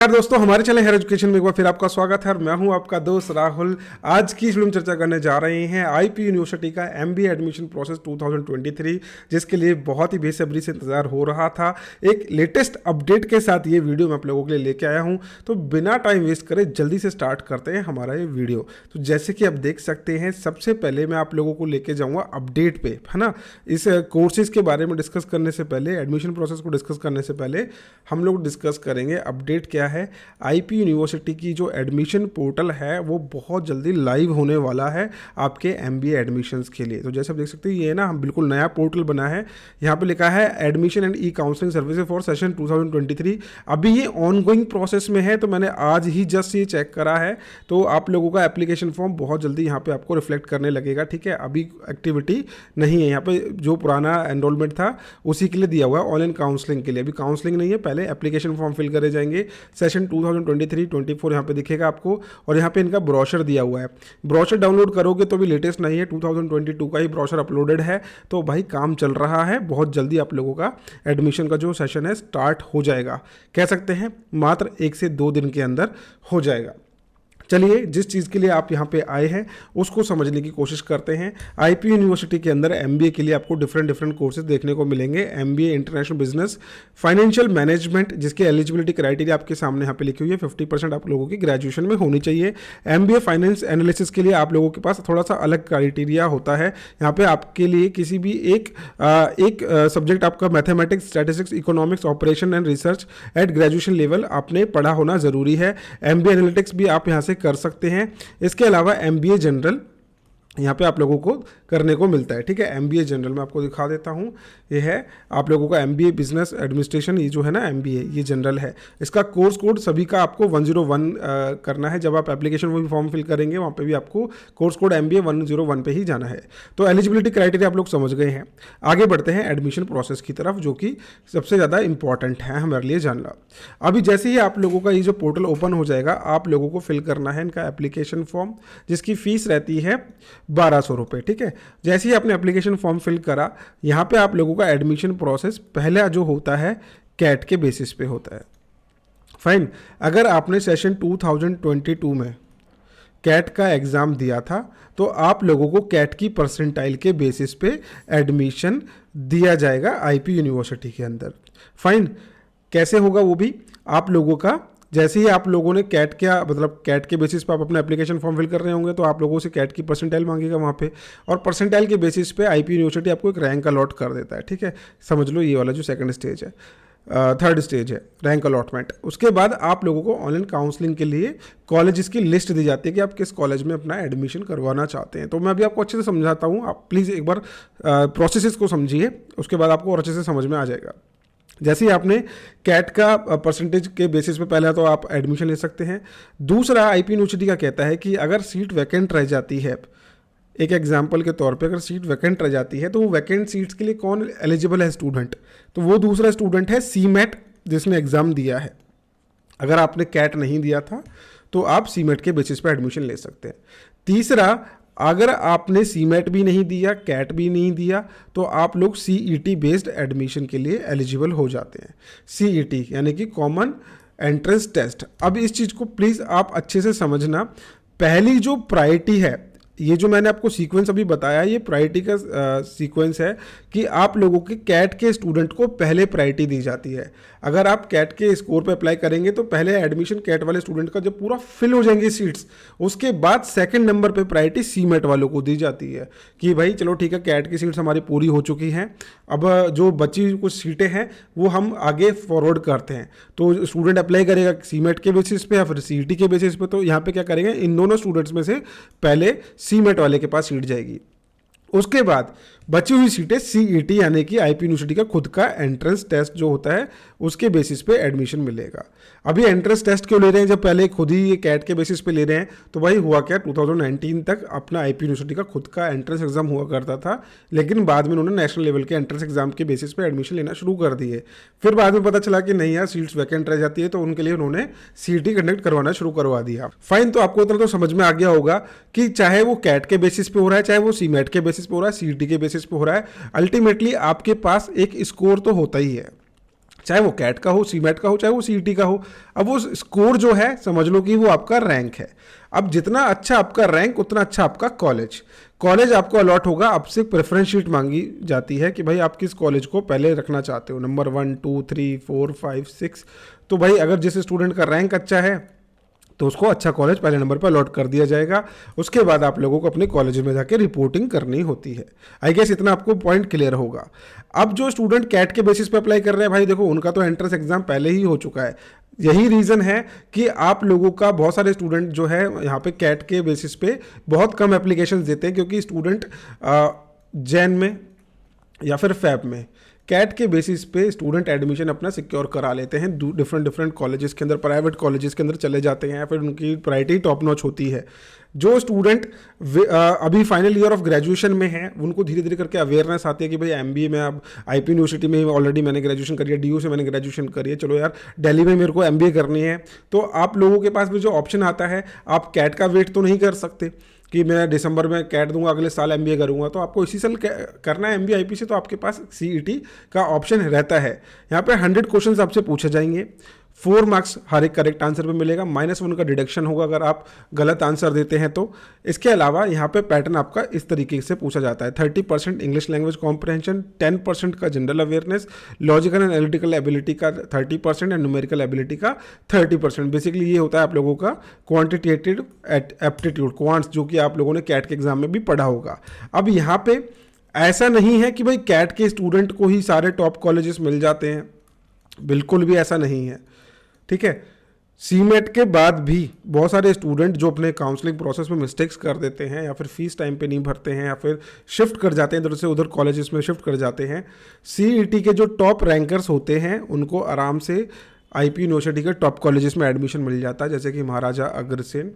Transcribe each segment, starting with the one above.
यार दोस्तों, हमारे चैनल हेयर एजुकेशन में एक बार फिर आपका स्वागत है और मैं हूं आपका दोस्त राहुल। आज की इस वीडियो में चर्चा करने जा रहे हैं आईपी यूनिवर्सिटी का एमबीए एडमिशन प्रोसेस 2023, जिसके लिए बहुत ही बेसब्री से इंतजार हो रहा था। एक लेटेस्ट अपडेट के साथ ये वीडियो मैं आप लोगों के लिए लेके आया हूं, तो बिना टाइम वेस्ट करे जल्दी से स्टार्ट करते हैं हमारा ये वीडियो। तो जैसे कि आप देख सकते हैं, सबसे पहले मैं आप लोगों को लेके जाऊँगा अपडेट पे, है ना। इस कोर्सेज के बारे में डिस्कस करने से पहले, एडमिशन प्रोसेस को डिस्कस करने से पहले हम लोग डिस्कस करेंगे अपडेट क्या है। आईपी यूनिवर्सिटी की जो एडमिशन पोर्टल है वो बहुत जल्दी लाइव होने वाला है आपके एमबीए एडमिशन्स के लिए। तो जैसे आप देख सकते हैं, ये ना हम बिल्कुल नया पोर्टल बना है। यहाँ पे लिखा है admission and E counselling services for session 2023। अभी ये ऑनगोइंग प्रोसेस में है, तो मैंने आज ही जस्ट ये चेक करा है। तो आप लोगों का एप्लीकेशन फॉर्म बहुत जल्दी यहाँ पे आपको रिफ्लेक्ट करने लगेगा, ठीक है। अभी एक्टिविटी नहीं है यहाँ पे, जो पुराना एनरोलमेंट था उसी के लिए दिया हुआ है, ऑनलाइन काउंसलिंग के लिए। अभी काउंसलिंग नहीं है, पहले एप्लीकेशन फॉर्म फिल करे जाएंगे। सेशन 2023-24 यहाँ पे दिखेगा आपको, और यहाँ पे इनका ब्रोशर दिया हुआ है। ब्रोशर डाउनलोड करोगे तो भी लेटेस्ट नहीं है, 2022 का ही ब्रोशर अपलोडेड है। तो भाई काम चल रहा है, बहुत जल्दी आप लोगों का एडमिशन का जो सेशन है स्टार्ट हो जाएगा। कह सकते हैं मात्र 1 से 2 दिन के अंदर हो जाएगा। चलिए, जिस चीज़ के लिए आप यहाँ पे आए हैं उसको समझने की कोशिश करते हैं। आईपी यूनिवर्सिटी के अंदर एमबीए के लिए आपको डिफरेंट कोर्सेज देखने को मिलेंगे। MBA international business, financial management, जिसके एलिजिबिलिटी क्राइटेरिया आपके सामने यहाँ पे लिखी हुई है। 50% आप लोगों की ग्रेजुएशन में होनी चाहिए। एमबीए फाइनेंस एनालिसिस के लिए आप लोगों के पास थोड़ा सा अलग क्राइटेरिया होता है। यहाँ पे आपके लिए किसी भी एक सब्जेक्ट आपका mathematics, statistics, economics, operation and research eight graduation level आपने पढ़ा होना ज़रूरी है। एमबीए एनालिटिक्स भी आप यहाँ से कर सकते हैं। इसके अलावा एमबीए जनरल यहाँ पे आप लोगों को करने को मिलता है, ठीक है। एमबीए जनरल मैं आपको दिखा देता हूँ, ये है आप लोगों का एमबीए बिजनेस एडमिनिस्ट्रेशन। ये जो है ना एमबीए, ये जनरल है। इसका कोर्स कोड सभी का आपको 101 करना है। जब आप एप्लीकेशन फॉर्म फिल करेंगे वहाँ पे भी आपको कोर्स कोड एमबीए 101 पे ही जाना है। तो एलिजिबिलिटी क्राइटेरिया आप लोग समझ गए हैं। आगे बढ़ते हैं एडमिशन प्रोसेस की तरफ, जो कि सबसे ज़्यादा इंपॉर्टेंट है हमारे लिए जानना। अभी जैसे ही आप लोगों का ये जो पोर्टल ओपन हो जाएगा, आप लोगों को फिल करना है इनका एप्लीकेशन फॉर्म, जिसकी फीस रहती है 1200 रुपये, ठीक है। जैसे ही आपने एप्लीकेशन फॉर्म फिल करा, यहाँ पे आप लोगों का एडमिशन प्रोसेस पहला जो होता है कैट के बेसिस पे होता है। फाइन। अगर आपने सेशन 2022 में कैट का एग्ज़ाम दिया था, तो आप लोगों को कैट की परसेंटाइल के बेसिस पे एडमिशन दिया जाएगा आईपी यूनिवर्सिटी के अंदर। फाइन। कैसे होगा वो भी आप लोगों का, जैसे ही आप लोगों ने कैट के बेसिस पे आप अपना एप्लीकेशन फॉर्म फिल कर रहे होंगे, तो आप लोगों से कैट की परसेंटाइल मांगेगा वहाँ पे, और परसेंटाइल के बेसिस पे आईपी यूनिवर्सिटी आपको एक रैंक अलॉट कर देता है, ठीक है। समझ लो ये वाला जो सेकंड स्टेज है, थर्ड स्टेज है रैंक अलॉटमेंट। उसके बाद आप लोगों को ऑनलाइन काउंसलिंग के लिए कॉलेजेस की लिस्ट दी जाती है कि आप किस कॉलेज में अपना एडमिशन करवाना चाहते हैं। तो मैं अभी आपको अच्छे से समझाता हूँ, आप प्लीज़ एक बार प्रोसेसेस को समझिए, उसके बाद आपको और अच्छे से समझ में आ जाएगा। जैसे ही आपने कैट का परसेंटेज के बेसिस पे पहला तो आप एडमिशन ले सकते हैं। दूसरा, आईपी यूनिवर्सिटी का कहता है कि अगर सीट वैकेंट रह जाती है, एक एग्जांपल के तौर पे अगर सीट वैकेंट रह जाती है, तो वो वैकेंट सीट्स के लिए कौन एलिजिबल है स्टूडेंट, तो वो दूसरा स्टूडेंट है सीमेट, जिसने एग्ज़ाम दिया है। अगर आपने कैट नहीं दिया था तो आप सीमेट के बेसिस पे एडमिशन ले सकते हैं। तीसरा, अगर आपने सीमेट भी नहीं दिया, कैट भी नहीं दिया, तो आप लोग सीईटी बेस्ड एडमिशन के लिए एलिजिबल हो जाते हैं। सीईटी यानी कि कॉमन एंट्रेंस टेस्ट। अब इस चीज़ को प्लीज़ आप अच्छे से समझना। पहली जो प्रायोरिटी है, ये जो मैंने आपको सीक्वेंस अभी बताया, ये प्रायोरिटी का सीक्वेंस है कि आप लोगों के कैट के स्टूडेंट को पहले प्रायोरिटी दी जाती है। अगर आप कैट के स्कोर पे अप्लाई करेंगे तो पहले एडमिशन कैट वाले स्टूडेंट का जब पूरा फिल हो जाएंगे सीट्स, उसके बाद सेकंड नंबर पे प्रायोरिटी सीमेट वालों को दी जाती है कि भाई चलो ठीक है, कैट की सीट्स हमारी पूरी हो चुकी हैं, अब जो बची कुछ सीटें हैं वो हम आगे फॉरवर्ड करते हैं। तो स्टूडेंट अप्लाई करेगा सीमेट के बेसिस पे या फिर सीईटी के बेसिस पे। तो यहाँ पे क्या करेंगे, इन दोनों स्टूडेंट्स में से पहले सीमेट वाले के पास सीट जाएगी। उसके बाद बची हुई सीटें सीईटी यानी कि आईपी यूनिवर्सिटी का खुद का एंट्रेंस टेस्ट जो होता है उसके बेसिस पे एडमिशन मिलेगा। अभी एंट्रेंस टेस्ट क्यों ले रहे हैं, जब पहले खुद ही ये कैट के बेसिस पे ले रहे हैं, तो भाई हुआ क्या, 2019 तक अपना आईपी यूनिवर्सिटी का खुद का एंट्रेंस एग्जाम हुआ करता था, लेकिन बाद में उन्होंने नेशनल लेवल के एंट्रेंस एग्जाम के बेसिस पे एडमिशन लेना शुरू कर दिए। फिर बाद में पता चला कि नहीं यार, सीट्स वैकेंट रह जाती है, तो उनके लिए उन्होंने सीईटी कंडक्ट करवाना शुरू करवा दिया। फाइन। तो आपको इतना तो समझ में आ गया होगा कि चाहे वो कैट के बेसिस पे हो रहा है, चाहे वो सीमेट के बेसिस पे हो रहा है, सीईटी के बेसिस पे हो रहा है, अल्टीमेटली आपके पास एक स्कोर तो होता ही है। चाहे वो कैट का हो, सीमेट का हो, चाहे वो सीईटी का हो। अब वो स्कोर जो है समझ लो कि वो आपका रैंक है। अब जितना अच्छा आपका रैंक उतना अच्छा आपका कॉलेज। कॉलेज आपको अलॉट होगा, आपसे प्रेफरेंस शीट मांगी जाती है कि भाई आप किस कॉलेज को पहले रखना चाहते हो, नंबर 1 2 3 4 5 6। तो भाई अगर जिस स्टूडेंट का रैंक अच्छा है तो उसको अच्छा कॉलेज पहले नंबर पर अलॉट कर दिया जाएगा। उसके बाद आप लोगों को अपने कॉलेज में जाके रिपोर्टिंग करनी होती है। आई गेस इतना आपको पॉइंट क्लियर होगा। अब जो स्टूडेंट कैट के बेसिस पे अप्लाई कर रहे हैं भाई देखो, उनका तो एंट्रेंस एग्जाम पहले ही हो चुका है। यही रीज़न है कि आप लोगों का बहुत सारे स्टूडेंट जो है यहाँ पे कैट के बेसिस पे बहुत कम एप्लीकेशन देते हैं, क्योंकि स्टूडेंट जैन में या फिर फैब में कैट के बेसिस पे स्टूडेंट एडमिशन अपना सिक्योर करा लेते हैं। डिफरेंट कॉलेजेस के अंदर, प्राइवेट कॉलेजेस के अंदर चले जाते हैं, फिर उनकी प्रायोरिटी टॉप नॉच होती है। जो स्टूडेंट अभी फाइनल ईयर ऑफ ग्रेजुएशन में हैं उनको धीरे धीरे करके अवेयरनेस आती है कि भाई एमबीए में, अब आईपी यूनिवर्सिटी में ऑलरेडी मैंने ग्रेजुएशन करी है, डीयू से मैंने ग्रेजुएशन करी है, चलो यार दिल्ली में मेरे को एमबीए करनी है। तो आप लोगों के पास भी जो ऑप्शन आता है, आप कैट का वेट तो नहीं कर सकते कि मैं दिसंबर में कैट दूंगा, अगले साल एमबीए करूंगा। तो आपको इसी साल करना है एमबीए आईपी से, तो आपके पास सीईटी का ऑप्शन रहता है। यहाँ पे 100 क्वेश्चंस आपसे पूछे जाएंगे, 4 मार्क्स हर एक करेक्ट आंसर पे मिलेगा, -1 का डिडक्शन होगा अगर आप गलत आंसर देते हैं तो। इसके अलावा यहाँ पे पैटर्न आपका इस तरीके से पूछा जाता है: 30% इंग्लिश लैंग्वेज कॉम्प्रहेंशन, 10% का general awareness, logical and analytical ability का 30% एंड न्यूमेरिकल एबिलिटी का 30%। बेसिकली ये होता है आप लोगों का क्वांटिटेटिव एप्टीट्यूड, क्वांट्स, जो कि आप लोगों ने कैट के एग्जाम में भी पढ़ा होगा। अब यहाँ पे ऐसा नहीं है कि भाई कैट के स्टूडेंट को ही सारे टॉप कॉलेजेस मिल जाते हैं, बिल्कुल भी ऐसा नहीं है, ठीक है। सीमेट के बाद भी बहुत सारे स्टूडेंट जो अपने काउंसलिंग प्रोसेस में मिस्टेक्स कर देते हैं, या फिर फीस टाइम पे नहीं भरते हैं, या फिर शिफ्ट कर जाते हैं इधर से उधर कॉलेजेस में शिफ्ट कर जाते हैं, सीईटी के जो टॉप रैंकर्स होते हैं उनको आराम से आईपी यूनिवर्सिटी के टॉप कॉलेजेस में एडमिशन मिल जाता है। जैसे कि महाराजा अग्रसेन,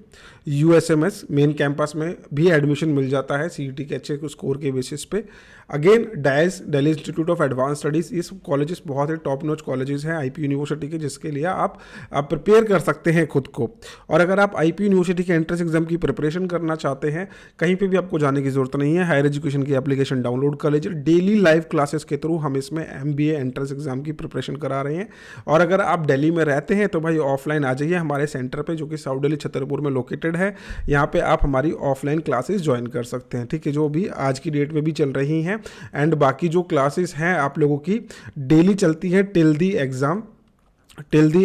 यूएसएमएस मेन कैंपस में भी एडमिशन मिल जाता है सीईटी के अच्छे स्कोर के बेसिस पे। Again dice, Delhi institute of advance studies, ये सब कॉलेजेस बहुत ही टॉप नॉच कॉलेजेस हैं आईपी यूनिवर्सिटी के, जिसके लिए आप प्रिपेयर कर सकते हैं खुद को। और अगर आप आईपी यूनिवर्सिटी के एंट्रेंस एग्जाम की प्रिपरेशन करना चाहते हैं, कहीं पर भी आपको जाने की जरूरत नहीं है। हायर एजुकेशन की एप्लीकेशन डाउनलोड कर लीजिए, डेली लाइव क्लासेस के थ्रू हम इसमें एमबीए एंट्रेंस एग्जाम की प्रिपरेशन करा रहे हैं। और अगर आप दिल्ली में रहते हैं तो भाई ऑफलाइन आ जाइए हमारे सेंटर पे, जो कि साउथ दिल्ली छतरपुर में लोकेटेड है। यहाँ पे आप हमारी ऑफलाइन क्लासेस ज्वाइन कर सकते हैं, ठीक है, जो भी आज की डेट में भी चल रही हैं। एंड बाकी जो क्लासेस हैं आप लोगों की डेली चलती है टिल दी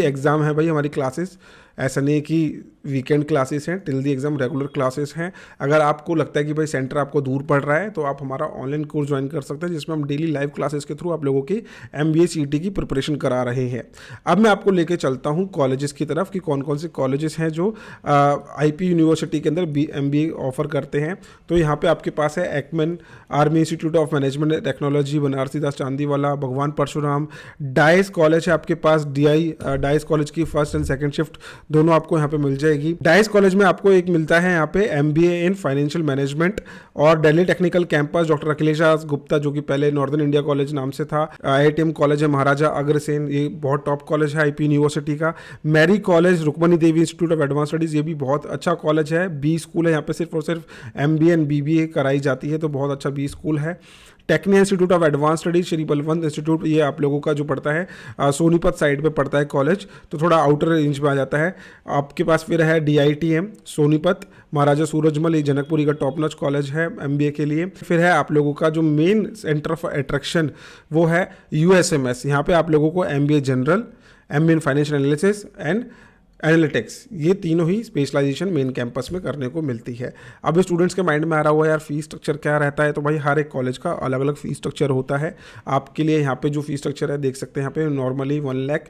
एग्ज़ाम है भाई हमारी क्लासेस। ऐसा नहीं कि वीकेंड क्लासेस हैं, till the exam regular classes हैं। अगर आपको लगता है कि भाई सेंटर आपको दूर पड़ रहा है तो आप हमारा ऑनलाइन कोर्स ज्वाइन कर सकते हैं, जिसमें हम डेली लाइव क्लासेस के थ्रू आप लोगों की एमबीए सीईटी की प्रिपरेशन करा रहे हैं। अब मैं आपको लेके चलता हूं कॉलेजेस की तरफ कि कौन कौन से कॉलेजेस हैं जो आईपी यूनिवर्सिटी के अंदर एमबीए ऑफर करते हैं। तो यहाँ पर आपके पास है एक्मन, army institute of management and technology, Banarsi Das Chandiwala, Bhagwan Parshuram, डाइस कॉलेज है आपके पास, डाइस कॉलेज की फर्स्ट एंड सेकेंड शिफ्ट दोनों आपको यहाँ पे मिल जाएगी। डाइस कॉलेज में आपको एक मिलता है यहाँ पे एमबीए इन फाइनेंशियल मैनेजमेंट, और Delhi technical campus doctor Akhilesh Gupta, जो कि पहले नॉर्दर्न इंडिया कॉलेज नाम से था। आईआईटीएम कॉलेज है महाराजा अग्रसेन, ये बहुत टॉप कॉलेज है आईपी यूनिवर्सिटी का। Mary college, Rukmini Devi institute of advance studies, ये भी बहुत अच्छा कॉलेज है। बी स्कूल है यहाँ पे, सिर्फ और सिर्फ एमबीए एंड बीबीए कराई जाती है, तो बहुत अच्छा बी स्कूल है। Tecnia institute of advance studies, Shri Balwant institute, ये आप लोगों का जो पड़ता है सोनीपत साइड पे पड़ता है कॉलेज, तो थोड़ा आउटर रेंज में आ जाता है। आपके पास फिर है डीआईटीएम सोनीपत, महाराजा सूरजमल, ये जनकपुरी का टॉप नॉच कॉलेज है एमबीए के लिए। फिर है आप लोगों का जो मेन सेंटर ऑफ अट्रैक्शन वो है यूएसएमएस, यहाँ पे आप लोगों को MBA general, MBA in financial analysis and analytics, ये तीनों ही स्पेशलाइजेशन मेन कैंपस में करने को मिलती है। अब स्टूडेंट्स के माइंड में आ रहा हुआ यार फीस स्ट्रक्चर क्या रहता है, तो भाई हर एक कॉलेज का अलग अलग फीस स्ट्रक्चर होता है। आपके लिए यहाँ पे जो फीस स्ट्रक्चर है देख सकते हैं, यहाँ पे नॉर्मली 1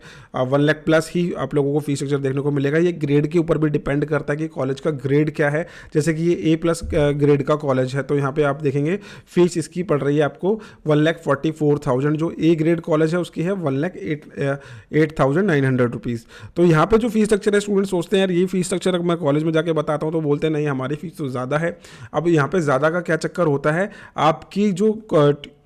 लाख प्लस ही आप लोगों को फीस स्ट्रक्चर देखने को मिलेगा। ये ग्रेड के ऊपर भी डिपेंड करता है कि कॉलेज का ग्रेड क्या है। जैसे कि ये A+ ग्रेड का कॉलेज है, तो यहाँ पे आप देखेंगे फीस इसकी पड़ रही है आपको 1,44,000। जो A ग्रेड कॉलेज है उसकी है 1,08,900 रुपीज़। तो यहाँ पे जो फीस स्ट्रक्चर है, स्टूडेंट सोचते हैं यार ये फीस स्ट्रक्चर मैं कॉलेज में जाके बताता हूँ तो बोलते हैं नहीं हमारी फीस तो ज़्यादा है। अब यहाँ पे ज़्यादा का क्या चक्कर होता है, आपकी जो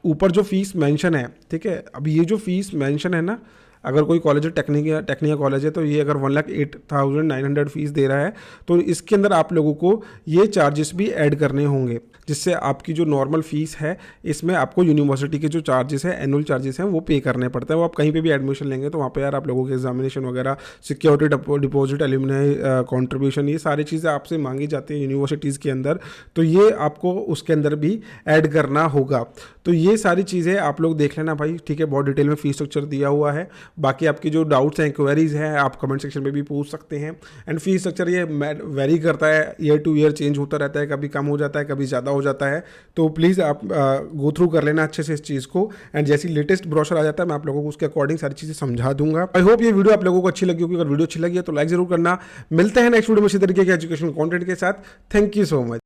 ऊपर जो फीस मेंशन है, ठीक है, अब ये जो फीस मेंशन है ना, अगर कोई कॉलेज टेक्निया कॉलेज है तो ये अगर 1,08,900 फीस दे रहा है तो इसके अंदर आप लोगों को ये चार्जेस भी ऐड करने होंगे। जिससे आपकी जो नॉर्मल फीस है इसमें आपको यूनिवर्सिटी के जो चार्जेस है, एनुअल चार्जेस हैं, वो पे करने पड़ते हैं। वो आप कहीं पे भी एडमिशन लेंगे तो वहाँ पे यार आप लोगों के एग्जामिनेशन वगैरह, सिक्योरिटी डिपॉजिट, एल्यूमिनाई कंट्रीब्यूशन, ये सारी चीज़ें आपसे मांगी जाती हैं यूनिवर्सिटीज़ के अंदर, तो ये आपको उसके अंदर भी ऐड करना होगा। तो ये सारी चीज़ें आप लोग देख लेना भाई, ठीक है। बहुत डिटेल में फीस स्ट्रक्चर दिया हुआ है। बाकी आपकी जो डाउट्स हैं, इंक्वायरीज हैं, आप कमेंट सेक्शन में भी पूछ सकते हैं। एंड फीस स्ट्रक्चर ये वेरी करता है, ईयर टू ईयर चेंज होता रहता है, कभी कम हो जाता है, कभी ज़्यादा हो जाता है। तो प्लीज़ आप गो थ्रू कर लेना अच्छे से इस चीज़ को। एंड जैसी लेटेस्ट ब्रोशर आ जाता है मैं आप लोगों को उसके अकॉर्डिंग सारी चीज़ें समझा दूंगा। आई होप ये वीडियो आप लोगों को अच्छी लगी होगी। अगर वीडियो अच्छी लगी है तो लाइक जरूर करना। मिलते हैं नेक्स्ट वीडियो में इसी तरीके के एजुकेशनल कंटेंट के साथ। Thank you so much.